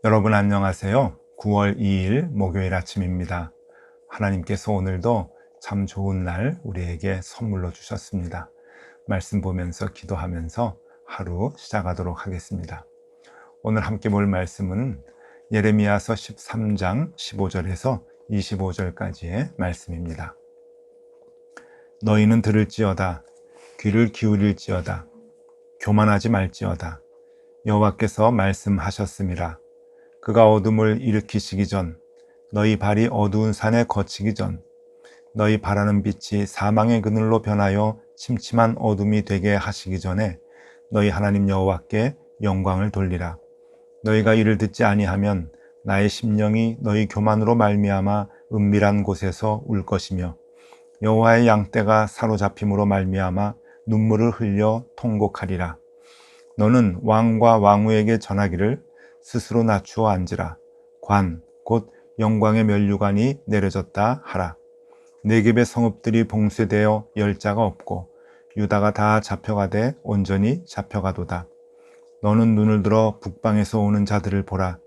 여러분 안녕하세요. 9월 2일 목요일 아침입니다. 하나님께서 오늘도 참 좋은 날 우리에게 선물로 주셨습니다. 말씀 보면서 기도하면서 하루 시작하도록 하겠습니다. 오늘 함께 볼 말씀은 예레미야서 13장 15절에서 25절까지의 말씀입니다. 너희는 들을지어다. 귀를 기울일지어다. 교만하지 말지어다. 여호와께서 말씀하셨음이라. 그가 어둠을 일으키시기 전, 너희 발이 어두운 산에 거치기 전, 너희 바라는 빛이 사망의 그늘로 변하여 침침한 어둠이 되게 하시기 전에 너희 하나님 여호와께 영광을 돌리라. 너희가 이를 듣지 아니하면 나의 심령이 너희 교만으로 말미암아 은밀한 곳에서 울 것이며 여호와의 양떼가 사로잡힘으로 말미암아 눈물을 흘려 통곡하리라. 너는 왕과 왕후에게 전하기를 스스로 낮추어 앉으라. 관, 곧 영광의 면류관이 내려졌다 하라. 네겝의 성읍들이 봉쇄되어 열자가 없고 유다가 다 잡혀가되 온전히 잡혀가도다. 너는 눈을 들어 북방에서 오는 자들을 보라.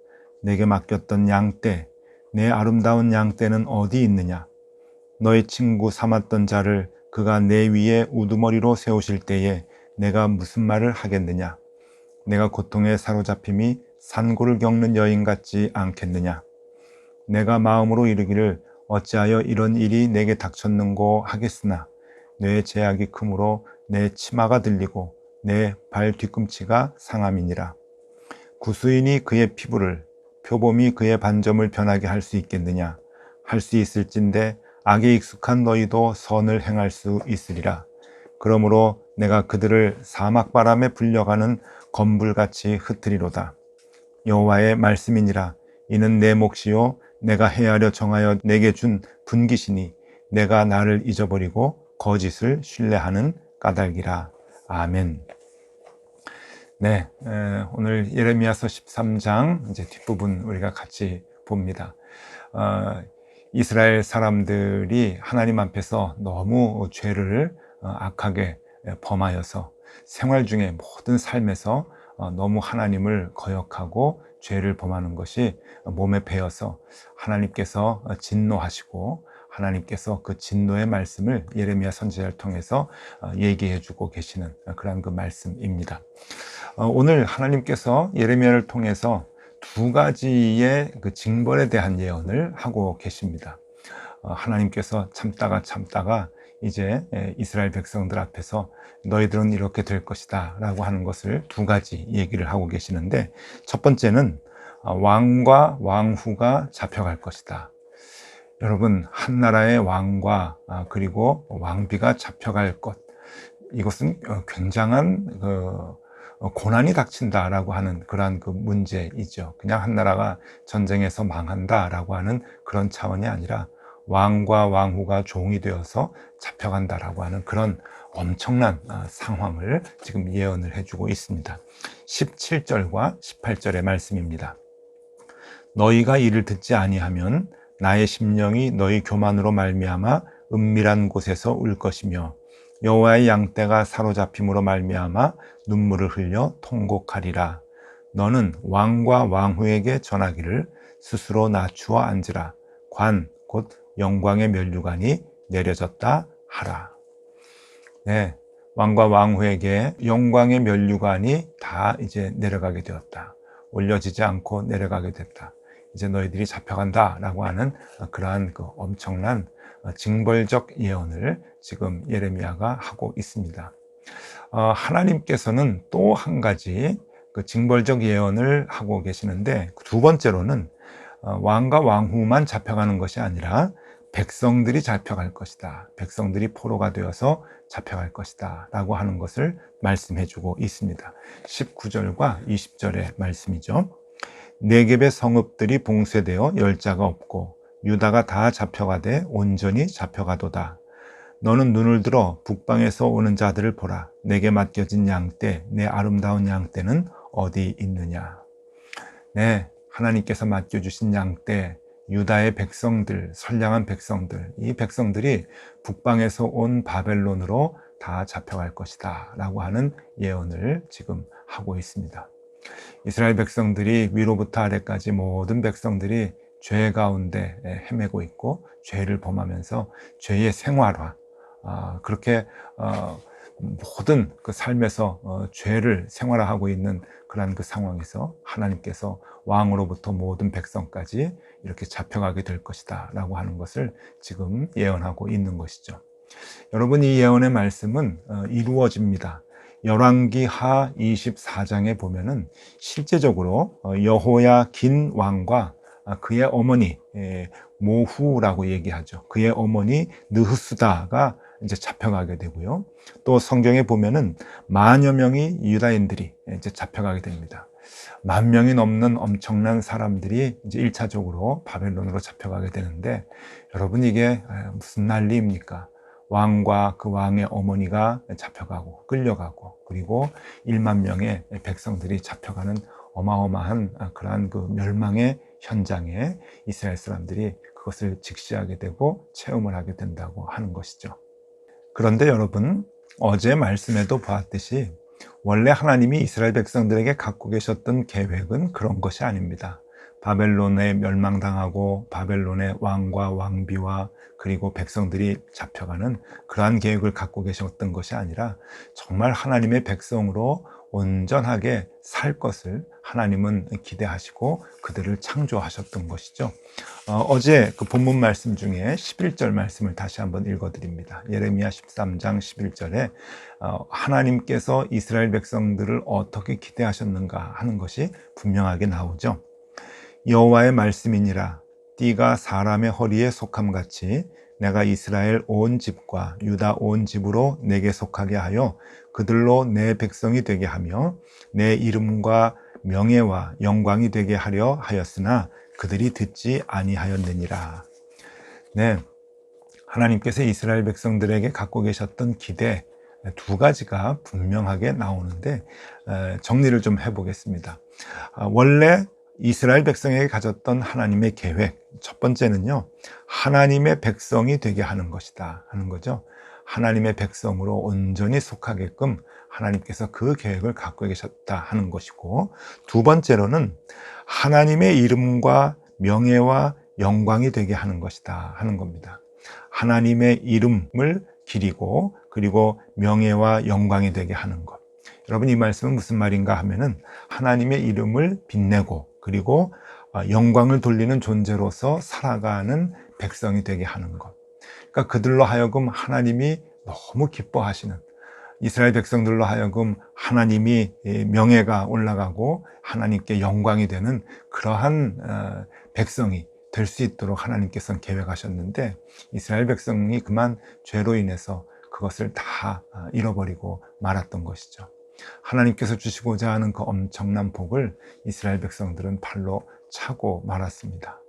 내게 맡겼던 양떼, 내 아름다운 양떼는 어디 있느냐? 너의 친구 삼았던 자를 그가 내 위에 우두머리로 세우실 때에 내가 무슨 말을 하겠느냐? 내가 고통에 사로잡힘이 산고를 겪는 여인 같지 않겠느냐? 내가 마음으로 이르기를 어찌하여 이런 일이 내게 닥쳤는고 하겠으나 내 죄악이 크므로 내 치마가 들리고 내 발 뒤꿈치가 상함이니라. 구수인이 그의 피부를, 표범이 그의 반점을 변하게 할 수 있겠느냐? 할 수 있을진데 악에 익숙한 너희도 선을 행할 수 있으리라. 그러므로 내가 그들을 사막바람에 불려가는 건불같이 흩트리로다. 여호와의 말씀이니라. 이는 내 몫이요 내가 헤아려 정하여 내게 준 분깃이니 내가 나를 잊어버리고 거짓을 신뢰하는 까닭이라. 아멘. 네, 오늘 예레미야서 13장 이제 뒷부분 우리가 같이 봅니다. 이스라엘 사람들이 하나님 앞에서 너무 죄를 악하게 범하여서 생활 중에 모든 삶에서 너무 하나님을 거역하고 죄를 범하는 것이 몸에 배어서 하나님께서 진노하시고 하나님께서 그 진노의 말씀을 예레미야 선지자를 통해서 얘기해 주고 계시는 그런 그 말씀입니다. 오늘 하나님께서 예레미야를 통해서 두 가지의 그 징벌에 대한 예언을 하고 계십니다. 하나님께서 참다가 이제 이스라엘 백성들 앞에서 너희들은 이렇게 될 것이다 라고 하는 것을 두 가지 얘기를 하고 계시는데, 첫 번째는 왕과 왕후가 잡혀갈 것이다. 여러분, 한 나라의 왕과 그리고 왕비가 잡혀갈 것, 이것은 굉장한 고난이 닥친다라고 하는 그러한 그 문제이죠. 그냥 한 나라가 전쟁에서 망한다라고 하는 그런 차원이 아니라 왕과 왕후가 종이 되어서 잡혀간다라고 하는 그런 엄청난 상황을 지금 예언을 해주고 있습니다. 17절과 18절의 말씀입니다. 너희가 이를 듣지 아니하면 나의 심령이 너희 교만으로 말미암아 은밀한 곳에서 울 것이며 여호와의 양떼가 사로잡힘으로 말미암아 눈물을 흘려 통곡하리라. 너는 왕과 왕후에게 전하기를 스스로 낮추어 앉으라. 관, 곧 영광의 면류관이 내려졌다 하라. 네, 왕과 왕후에게 영광의 면류관이 다 이제 내려가게 되었다. 올려지지 않고 내려가게 됐다. 이제 너희들이 잡혀간다 라고 하는 그러한 그 엄청난 징벌적 예언을 지금 예레미야가 하고 있습니다. 하나님께서는 또 한 가지 그 징벌적 예언을 하고 계시는데, 두 번째로는 왕과 왕후만 잡혀가는 것이 아니라 백성들이 잡혀갈 것이다. 백성들이 포로가 되어서 잡혀갈 것이다 라고 하는 것을 말씀해 주고 있습니다. 19절과 20절의 말씀이죠. 네겝의 성읍들이 봉쇄되어 열자가 없고 유다가 다 잡혀가되 온전히 잡혀가도다. 너는 눈을 들어 북방에서 오는 자들을 보라. 내게 맡겨진 양떼, 내 아름다운 양떼는 어디 있느냐? 네, 하나님께서 맡겨주신 양떼, 유다의 백성들, 선량한 백성들, 이 백성들이 북방에서 온 바벨론으로 다 잡혀갈 것이다 라고 하는 예언을 지금 하고 있습니다. 이스라엘 백성들이 위로부터 아래까지 모든 백성들이 죄 가운데 헤매고 있고 죄를 범하면서 죄의 생활화, 그렇게 모든 그 삶에서 죄를 생활화하고 있는 그러한 그 상황에서 하나님께서 왕으로부터 모든 백성까지 이렇게 잡혀가게 될 것이다 라고 하는 것을 지금 예언하고 있는 것이죠. 여러분, 이 예언의 말씀은 이루어집니다. 열왕기 하 24장에 보면은 실제적으로 여호야긴 왕과 그의 어머니 모후라고 얘기하죠. 그의 어머니 느흐수다가 이제 잡혀가게 되고요. 또 성경에 보면은 만여 명의 유다인들이 이제 잡혀가게 됩니다. 10,000명이 넘는 엄청난 사람들이 이제 1차적으로 바벨론으로 잡혀가게 되는데, 여러분, 이게 무슨 난리입니까? 왕과 그 왕의 어머니가 잡혀가고 끌려가고, 그리고 10,000명의 백성들이 잡혀가는 어마어마한 그러한 그 멸망의 현장에 이스라엘 사람들이 그것을 직시하게 되고 체험을 하게 된다고 하는 것이죠. 그런데 여러분, 어제 말씀에도 보았듯이 원래 하나님이 이스라엘 백성들에게 갖고 계셨던 계획은 그런 것이 아닙니다. 바벨론에 멸망당하고 바벨론의 왕과 왕비와 그리고 백성들이 잡혀가는 그러한 계획을 갖고 계셨던 것이 아니라 정말 하나님의 백성으로 온전하게 살 것을 하나님은 기대하시고 그들을 창조하셨던 것이죠. 어제 그 본문 말씀 중에 11절 말씀을 다시 한번 읽어드립니다. 예레미야 13장 11절에 하나님께서 이스라엘 백성들을 어떻게 기대하셨는가 하는 것이 분명하게 나오죠. 여호와의 말씀이니라. 띠가 사람의 허리에 속함같이 내가 이스라엘 온 집과 유다 온 집으로 내게 속하게 하여 그들로 내 백성이 되게 하며 내 이름과 명예와 영광이 되게 하려 하였으나 그들이 듣지 아니하였느니라. 네, 하나님께서 이스라엘 백성들에게 갖고 계셨던 기대 두 가지가 분명하게 나오는데 정리를 좀 해보겠습니다. 원래 이스라엘 백성에게 가졌던 하나님의 계획, 첫 번째는요, 하나님의 백성이 되게 하는 것이다 하는 거죠. 하나님의 백성으로 온전히 속하게끔 하나님께서 그 계획을 갖고 계셨다 하는 것이고, 두 번째로는 하나님의 이름과 명예와 영광이 되게 하는 것이다 하는 겁니다. 하나님의 이름을 기리고 그리고 명예와 영광이 되게 하는 것. 여러분, 이 말씀은 무슨 말인가 하면은 하나님의 이름을 빛내고 그리고 영광을 돌리는 존재로서 살아가는 백성이 되게 하는 것. 그러니까 그들로 하여금 하나님이 너무 기뻐하시는, 이스라엘 백성들로 하여금 하나님이 명예가 올라가고 하나님께 영광이 되는 그러한 백성이 될 수 있도록 하나님께서는 계획하셨는데, 이스라엘 백성이 그만 죄로 인해서 그것을 다 잃어버리고 말았던 것이죠. 하나님께서 주시고자 하는 그 엄청난 복을 이스라엘 백성들은 발로 차고 말았습니다.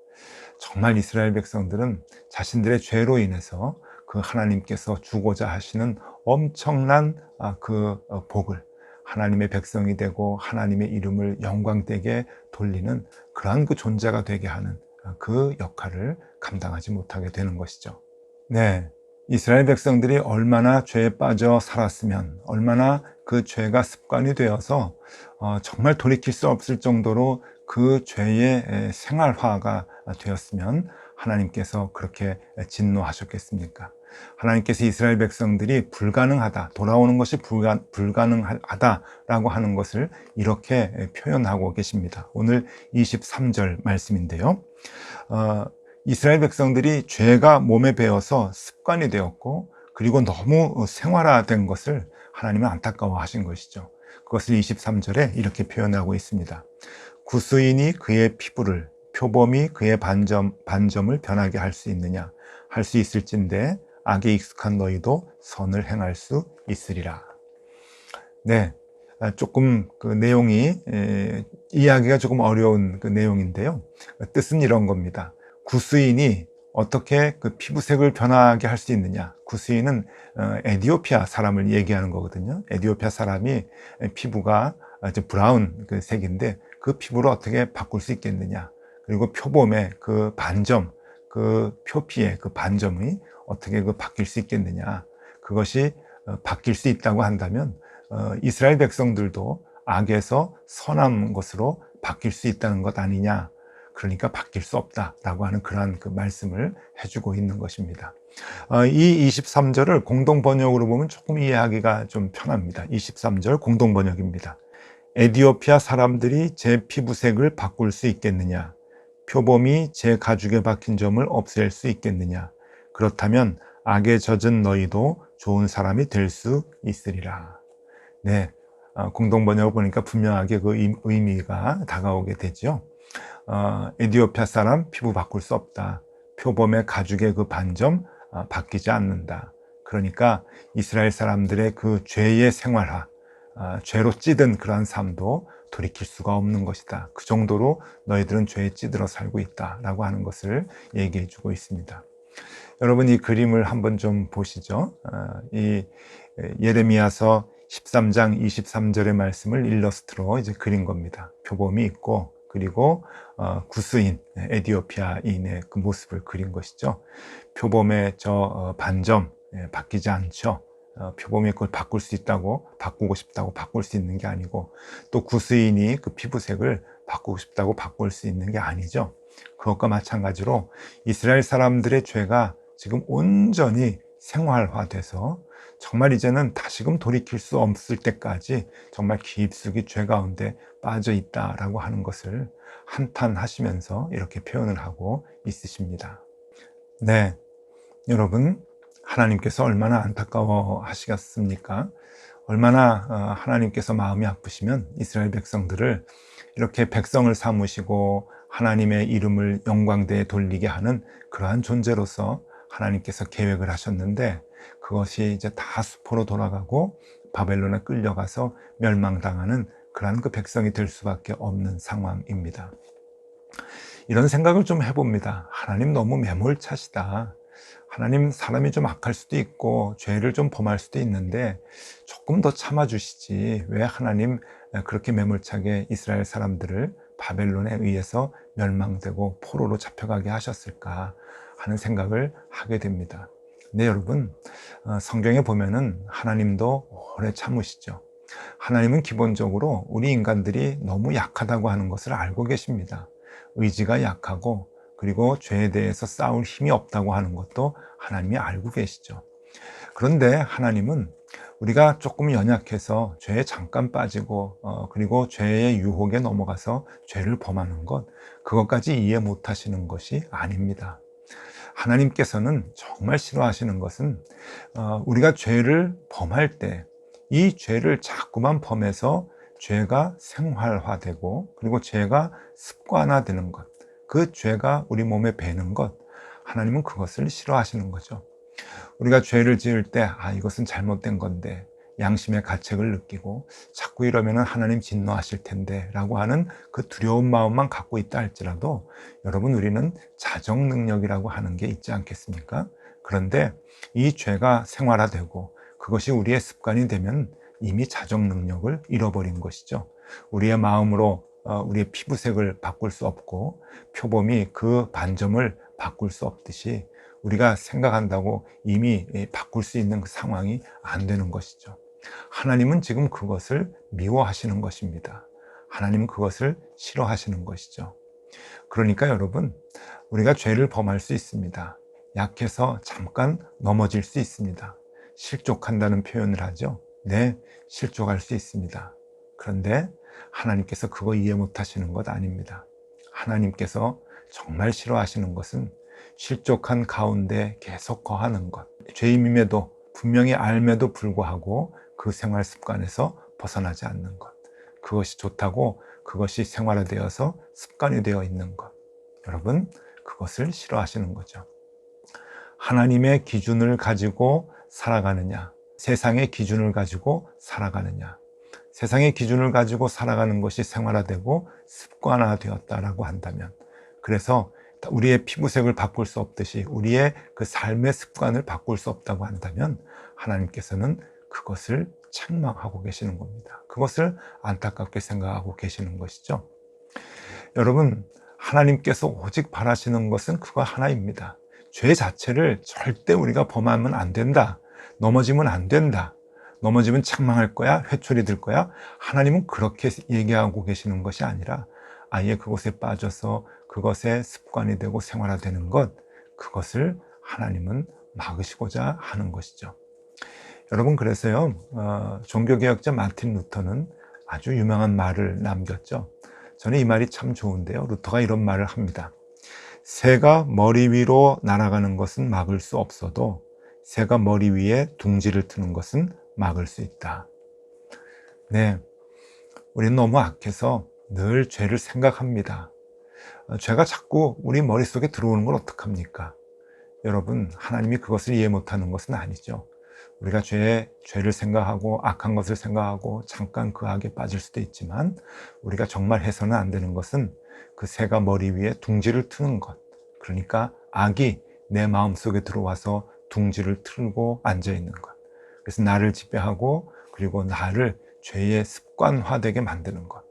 정말 이스라엘 백성들은 자신들의 죄로 인해서 그 하나님께서 주고자 하시는 엄청난 그 복을, 하나님의 백성이 되고 하나님의 이름을 영광되게 돌리는 그러한 그 존재가 되게 하는 그 역할을 감당하지 못하게 되는 것이죠. 네, 이스라엘 백성들이 얼마나 죄에 빠져 살았으면, 얼마나 그 죄가 습관이 되어서 정말 돌이킬 수 없을 정도로 그 죄의 생활화가 되었으면 하나님께서 그렇게 진노하셨겠습니까? 하나님께서 이스라엘 백성들이 불가능하다, 돌아오는 것이 불가능하다라고 하는 것을 이렇게 표현하고 계십니다. 오늘 23절 말씀인데요. 이스라엘 백성들이 죄가 몸에 배어서 습관이 되었고 그리고 너무 생활화된 것을 하나님은 안타까워하신 것이죠. 그것을 23절에 이렇게 표현하고 있습니다. 구스인이 그의 피부를, 표범이 그의 반점을 변하게 할 수 있느냐? 할 수 있을진데 악에 익숙한 너희도 선을 행할 수 있으리라. 네, 조금 그 내용이 이해하기가 조금 어려운 그 내용인데요. 뜻은 이런 겁니다. 구스인이 어떻게 그 피부색을 변하게 할 수 있느냐? 구스인은 에티오피아 사람을 얘기하는 거거든요. 에티오피아 사람이 피부가 브라운 그 색인데 그 피부를 어떻게 바꿀 수 있겠느냐? 그리고 표범의 그 반점, 그 표피의 그 반점이 어떻게 바뀔 수 있겠느냐. 그것이 바뀔 수 있다고 한다면 이스라엘 백성들도 악에서 선한 것으로 바뀔 수 있다는 것 아니냐. 그러니까 바뀔 수 없다라고 하는 그러한 그 말씀을 해주고 있는 것입니다. 이 23절을 공동 번역으로 보면 조금 이해하기가 좀 편합니다. 23절 공동 번역입니다. 에디오피아 사람들이 제 피부색을 바꿀 수 있겠느냐? 표범이 제 가죽에 박힌 점을 없앨 수 있겠느냐? 그렇다면 악에 젖은 너희도 좋은 사람이 될 수 있으리라. 네, 공동 번역을 보니까 분명하게 그 의미가 다가오게 되죠. 에디오피아 사람 피부 바꿀 수 없다. 표범의 가죽의 그 반점 바뀌지 않는다. 그러니까 이스라엘 사람들의 그 죄의 생활화, 죄로 찌든 그러한 삶도 돌이킬 수가 없는 것이다. 그 정도로 너희들은 죄에 찌들어 살고 있다라고 하는 것을 얘기해 주고 있습니다. 여러분 이 그림을 한번 좀 보시죠. 이 예레미야서 13장 23절의 말씀을 일러스트로 이제 그린 겁니다. 표범이 있고 그리고 구스인, 에디오피아인의 그 모습을 그린 것이죠. 표범의 저 반점 바뀌지 않죠. 표범이 그걸 바꿀 수 있다고, 바꾸고 싶다고 바꿀 수 있는 게 아니고, 또 구스인이 그 피부색을 바꾸고 싶다고 바꿀 수 있는 게 아니죠. 그것과 마찬가지로 이스라엘 사람들의 죄가 지금 온전히 생활화돼서 정말 이제는 다시금 돌이킬 수 없을 때까지 정말 깊숙이 죄 가운데 빠져 있다라고 하는 것을 한탄하시면서 이렇게 표현을 하고 있으십니다. 네, 여러분 하나님께서 얼마나 안타까워 하시겠습니까? 얼마나 하나님께서 마음이 아프시면 이스라엘 백성들을 이렇게 백성을 삼으시고 하나님의 이름을 영광대에 돌리게 하는 그러한 존재로서 하나님께서 계획을 하셨는데 그것이 이제 다 수포로 돌아가고 바벨론에 끌려가서 멸망당하는 그러한 그 백성이 될 수밖에 없는 상황입니다. 이런 생각을 좀 해봅니다. 하나님 너무 매몰차시다. 하나님 사람이 좀 악할 수도 있고 죄를 좀 범할 수도 있는데 조금 더 참아주시지 왜 하나님 그렇게 매몰차게 이스라엘 사람들을 바벨론에 의해서 멸망되고 포로로 잡혀가게 하셨을까 하는 생각을 하게 됩니다. 네, 여러분 성경에 보면은 하나님도 오래 참으시죠. 하나님은 기본적으로 우리 인간들이 너무 약하다고 하는 것을 알고 계십니다. 의지가 약하고 그리고 죄에 대해서 싸울 힘이 없다고 하는 것도 하나님이 알고 계시죠. 그런데 하나님은 우리가 조금 연약해서 죄에 잠깐 빠지고 그리고 죄의 유혹에 넘어가서 죄를 범하는 것 그것까지 이해 못 하시는 것이 아닙니다. 하나님께서는 정말 싫어하시는 것은 우리가 죄를 범할 때 이 죄를 자꾸만 범해서 죄가 생활화되고 그리고 죄가 습관화되는 것 그 죄가 우리 몸에 배는 것 하나님은 그것을 싫어하시는 거죠. 우리가 죄를 지을 때 이것은 잘못된 건데 양심의 가책을 느끼고 자꾸 이러면 하나님 진노하실 텐데 라고 하는 그 두려운 마음만 갖고 있다 할지라도 여러분 우리는 자정 능력이라고 하는 게 있지 않겠습니까? 그런데 이 죄가 생활화되고 그것이 우리의 습관이 되면 이미 자정 능력을 잃어버린 것이죠. 우리의 마음으로 우리의 피부색을 바꿀 수 없고 표범이 그 반점을 바꿀 수 없듯이 우리가 생각한다고 이미 바꿀 수 있는 그 상황이 안 되는 것이죠. 하나님은 지금 그것을 미워하시는 것입니다. 하나님은 그것을 싫어하시는 것이죠. 그러니까 여러분 우리가 죄를 범할 수 있습니다. 약해서 잠깐 넘어질 수 있습니다. 실족한다는 표현을 하죠. 네, 실족할 수 있습니다. 그런데 하나님께서 그거 이해 못 하시는 것 아닙니다. 하나님께서 정말 싫어하시는 것은 실족한 가운데 계속 거하는 것. 죄임임에도 분명히 알매도 불구하고 그 생활 습관에서 벗어나지 않는 것. 그것이 좋다고 그것이 생활화되어서 습관이 되어 있는 것. 여러분, 그것을 싫어하시는 거죠. 하나님의 기준을 가지고 살아가느냐, 세상의 기준을 가지고 살아가느냐. 세상의 기준을 가지고 살아가는 것이 생활화되고 습관화되었다라고 한다면, 그래서 우리의 피부색을 바꿀 수 없듯이 우리의 그 삶의 습관을 바꿀 수 없다고 한다면 하나님께서는 그것을 책망하고 계시는 겁니다. 그것을 안타깝게 생각하고 계시는 것이죠. 여러분, 하나님께서 오직 바라시는 것은 그거 하나입니다. 죄 자체를 절대 우리가 범하면 안 된다. 넘어지면 안 된다. 넘어지면 책망할 거야. 회초리 들 거야. 하나님은 그렇게 얘기하고 계시는 것이 아니라 아예 그것에 빠져서 그것에 습관이 되고 생활화되는 것, 그것을 하나님은 막으시고자 하는 것이죠. 여러분, 그래서요, 종교개혁자 마틴 루터는 아주 유명한 말을 남겼죠. 저는 이 말이 참 좋은데요. 루터가 이런 말을 합니다. 새가 머리 위로 날아가는 것은 막을 수 없어도 새가 머리 위에 둥지를 트는 것은 막을 수 있다. 네, 우리는 너무 악해서 늘 죄를 생각합니다. 죄가 자꾸 우리 머릿속에 들어오는 걸 어떡합니까? 여러분, 하나님이 그것을 이해 못하는 것은 아니죠. 우리가 죄를 생각하고 악한 것을 생각하고 잠깐 그 악에 빠질 수도 있지만 우리가 정말 해서는 안 되는 것은 그 새가 머리 위에 둥지를 트는 것, 그러니까 악이 내 마음속에 들어와서 둥지를 틀고 앉아있는 것, 그래서 나를 지배하고 그리고 나를 죄의 습관화되게 만드는 것,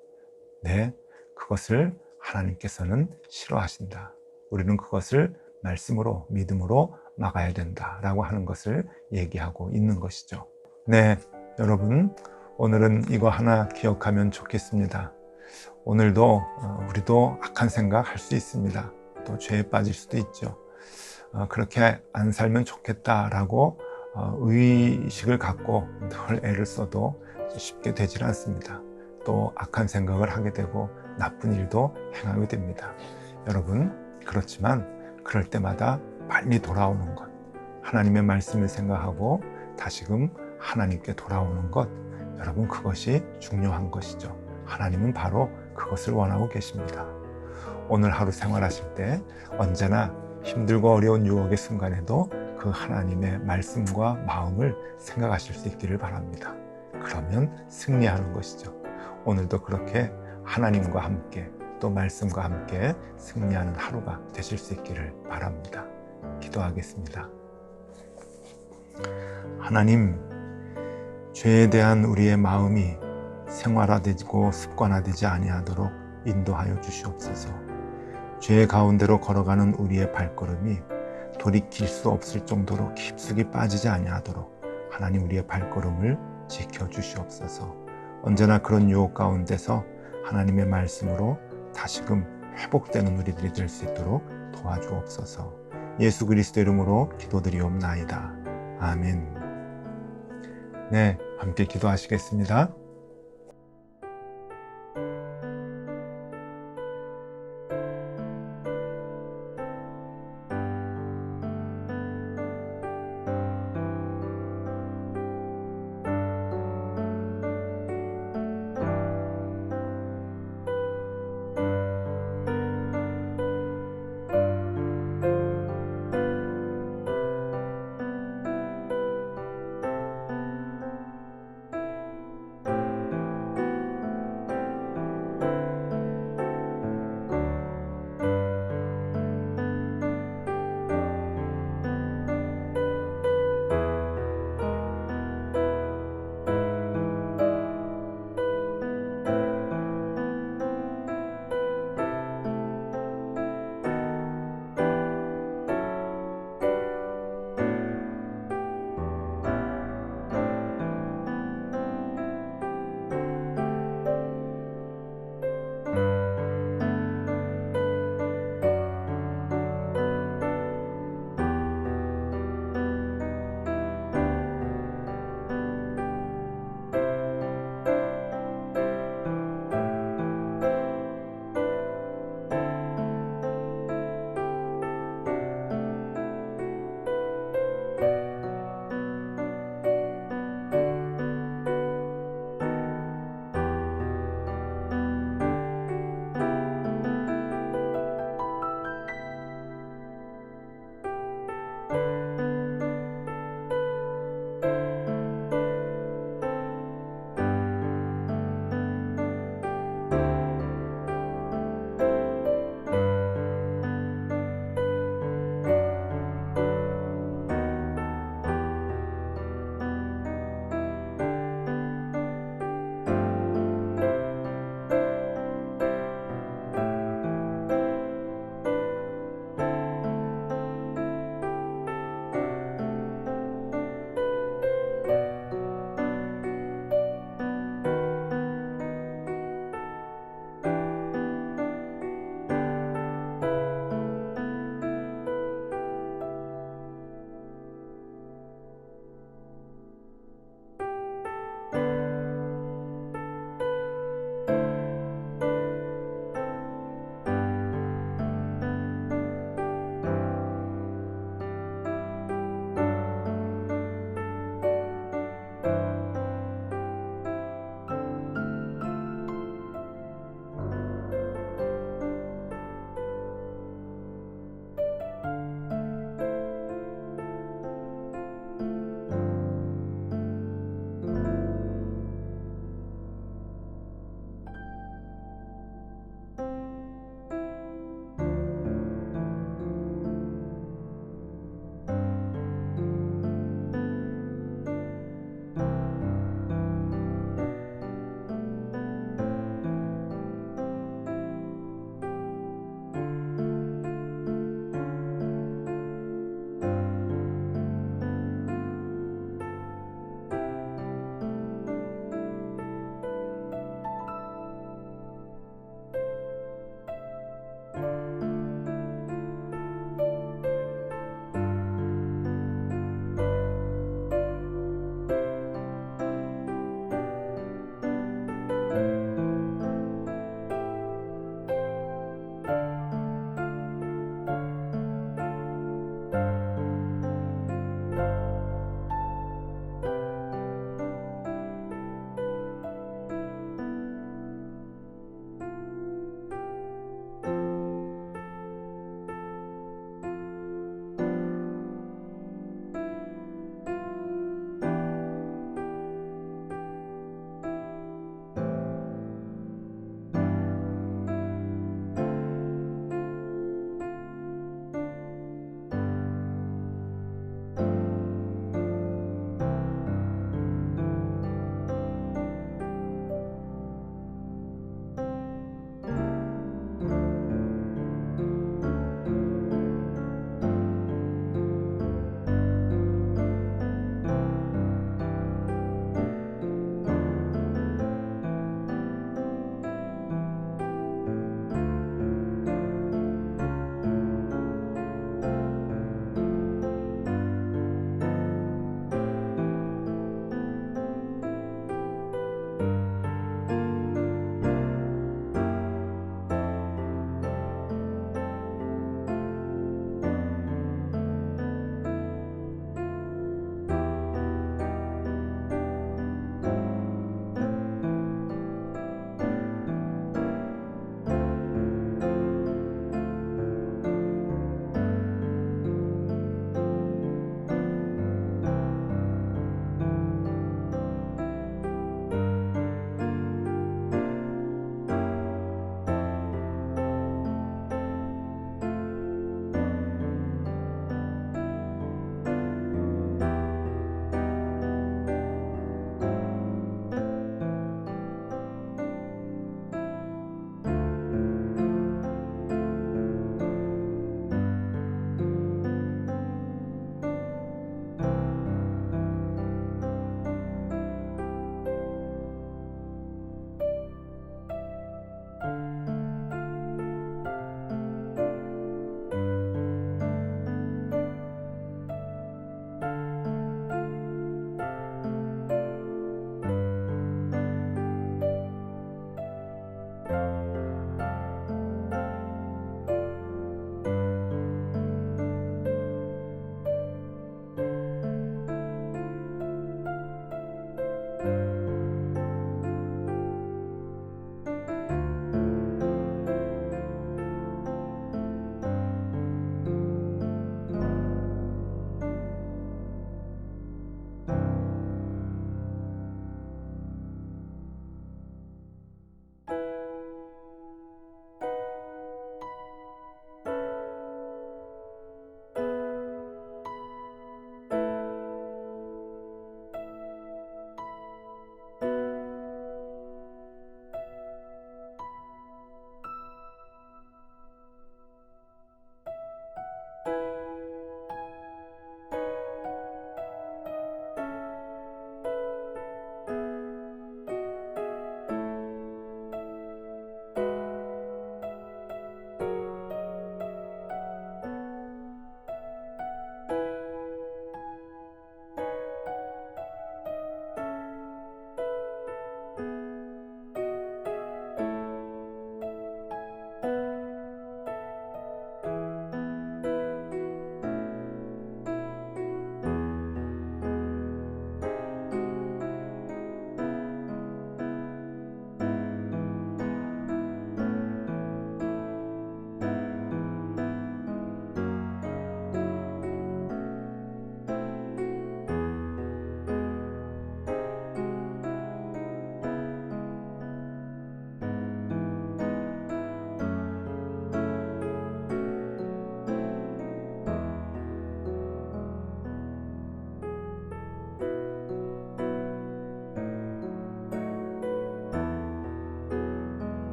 네, 그것을 하나님께서는 싫어하신다. 우리는 그것을 말씀으로, 믿음으로 막아야 된다라고 하는 것을 얘기하고 있는 것이죠. 네, 여러분, 오늘은 이거 하나 기억하면 좋겠습니다. 오늘도 우리도 악한 생각 할 수 있습니다. 또 죄에 빠질 수도 있죠. 그렇게 안 살면 좋겠다라고 의식을 갖고 늘 애를 써도 쉽게 되질 않습니다. 또 악한 생각을 하게 되고 나쁜 일도 행하게 됩니다. 여러분, 그렇지만 그럴 때마다 빨리 돌아오는 것, 하나님의 말씀을 생각하고 다시금 하나님께 돌아오는 것, 여러분, 그것이 중요한 것이죠. 하나님은 바로 그것을 원하고 계십니다. 오늘 하루 생활하실 때 언제나 힘들고 어려운 유혹의 순간에도 그 하나님의 말씀과 마음을 생각하실 수 있기를 바랍니다. 그러면 승리하는 것이죠. 오늘도 그렇게 하나님과 함께 또 말씀과 함께 승리하는 하루가 되실 수 있기를 바랍니다. 기도하겠습니다. 하나님, 죄에 대한 우리의 마음이 생활화되고 습관화되지 아니하도록 인도하여 주시옵소서. 죄 가운데로 걸어가는 우리의 발걸음이 돌이킬 수 없을 정도로 깊숙이 빠지지 아니하도록 하나님, 우리의 발걸음을 지켜주시옵소서. 언제나 그런 유혹 가운데서 하나님의 말씀으로 다시금 회복되는 우리들이 될 수 있도록 도와주옵소서. 예수 그리스도 이름으로 기도드리옵나이다. 아멘. 네, 함께 기도하시겠습니다.